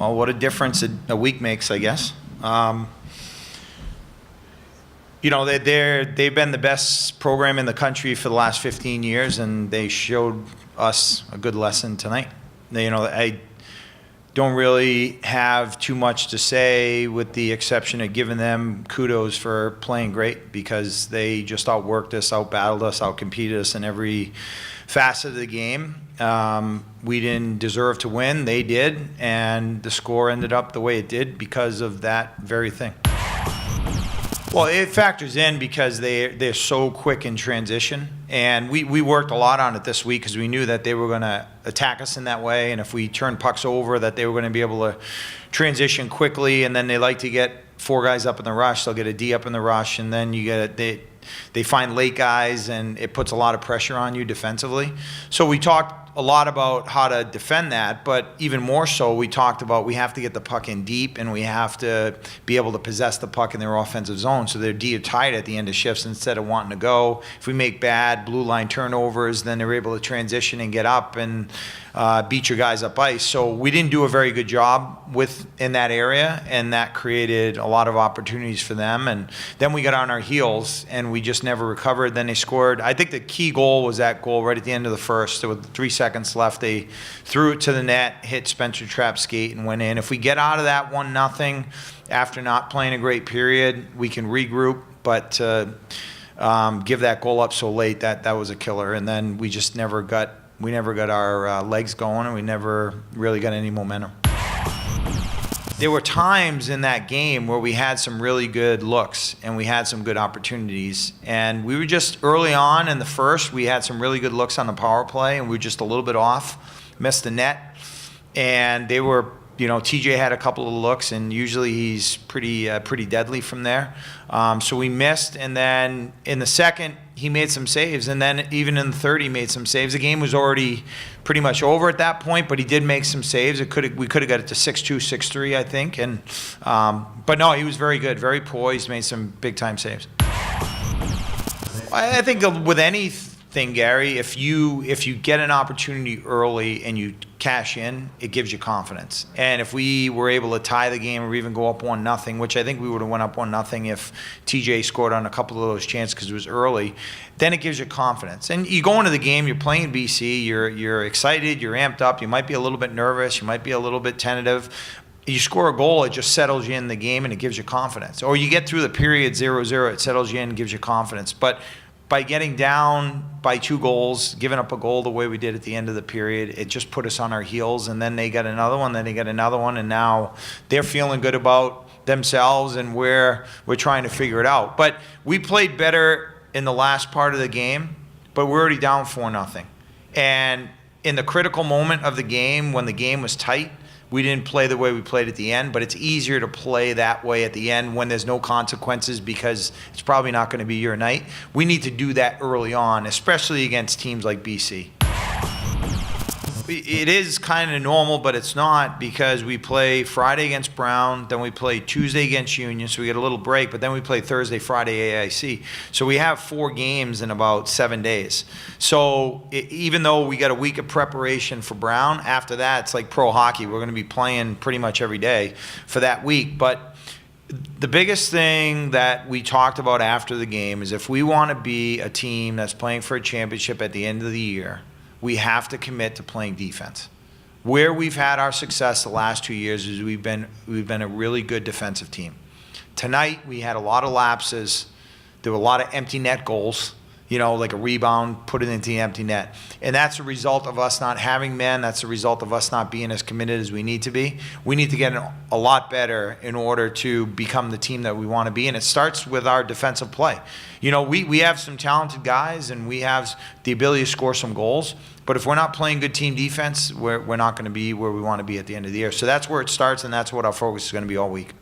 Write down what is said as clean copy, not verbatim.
Well, what a difference a week makes, I guess. They've been the best program in the country for the last 15 years, and they showed us a good lesson tonight. I don't really have too much to say, with the exception of giving them kudos for playing great, because they just outworked us, outbattled us, outcompeted us in every facet of the game. We didn't deserve to win. They did, and the score ended up the way it did because of that very thing. Well, it factors in because they're so quick in transition, and we worked a lot on it this week because we knew that they were going to attack us in that way, and if we turned pucks over, that they were going to be able to transition quickly, and then they like to get 4 guys up in the rush. They'll get a D up in the rush, and then they find late guys, and it puts a lot of pressure on you defensively. So we talked a lot about how to defend that, but even more so, we talked about we have to get the puck in deep, and we have to be able to possess the puck in their offensive zone, so they're D or tight at the end of shifts instead of wanting to go. If we make bad blue line turnovers, then they're able to transition and get up and beat your guys up ice. So we didn't do a very good job in that area, and that created a lot of opportunities for them. And then we got on our heels, and we just never recovered. Then they scored. I think the key goal was that goal right at the end of the first. There were 3 seconds left. They threw it to the net, hit Spencer Trapp's skate, and went in. If we get out of that 1-0 after not playing a great period, we can regroup. But give that goal up so late, that was a killer. And then we just never got our legs going, and we never really got any momentum. There were times in that game where we had some really good looks, and we had some good opportunities, and we were just early on in the first, we had some really good looks on the power play, and we were just a little bit off, missed the net, and they were, TJ had a couple of looks, and usually he's pretty deadly from there. So we missed, and then in the second, he made some saves, and then even in the third, he made some saves. The game was already pretty much over at that point, but he did make some saves. We could have got it to 6-2, 6-3, I think. And but no, he was very good, very poised, made some big time saves. I think with anything, Gary, if you get an opportunity early and you cash in, it gives you confidence. And if we were able to tie the game or even go up 1-0, which I think we would have went up 1-0 if TJ scored on a couple of those chances because it was early, then it gives you confidence. And you go into the game, you're playing BC, you're excited, you're amped up, you might be a little bit nervous, you might be a little bit tentative. You score a goal, it just settles you in the game and it gives you confidence. Or you get through the period 0-0, it settles you in and gives you confidence. But by getting down by 2 goals, giving up a goal the way we did at the end of the period, it just put us on our heels, and then they got another one, and now they're feeling good about themselves, and we're trying to figure it out. But we played better in the last part of the game, but we're already down 4-0. And in the critical moment of the game, when the game was tight, we didn't play the way we played at the end, but it's easier to play that way at the end when there's no consequences because it's probably not going to be your night. We need to do that early on, especially against teams like BC. It is kind of normal, but it's not, because we play Friday against Brown, then we play Tuesday against Union, so we get a little break, but then we play Thursday, Friday, AIC. So we have 4 games in about 7 days. So even though we got a week of preparation for Brown, after that, it's like pro hockey. We're going to be playing pretty much every day for that week. But the biggest thing that we talked about after the game is if we want to be a team that's playing for a championship at the end of the year, we have to commit to playing defense. Where we've had our success the last 2 years is we've been a really good defensive team. Tonight, we had a lot of lapses. There were a lot of empty net goals, like a rebound, put it into the empty net. And that's a result of us not having men. That's a result of us not being as committed as we need to be. We need to get a lot better in order to become the team that we want to be. And it starts with our defensive play. We have some talented guys, and we have the ability to score some goals. But if we're not playing good team defense, we're not going to be where we want to be at the end of the year. So that's where it starts, and that's what our focus is going to be all week.